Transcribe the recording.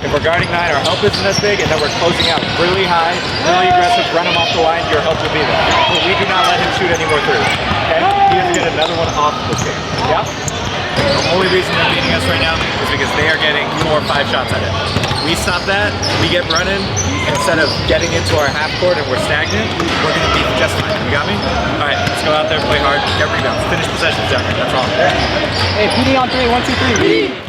If we're guarding 9, our help isn't as big, and then we're closing out really high, really aggressive, run him off the line, your help will be there. But we do not let him shoot any more threes. Okay? He doesn't get another one off this game. Yeah? The only reason they're beating us right now is because they are getting 4 or 5 shots at it. We stop that, we get running, instead of getting into our half court and we're stagnant, we're going to be just fine. You got me? All right, let's go out there, play hard, get rebounds, finish possessions, Zachary. That's all. Hey, PD on 3, 1, 2, 3.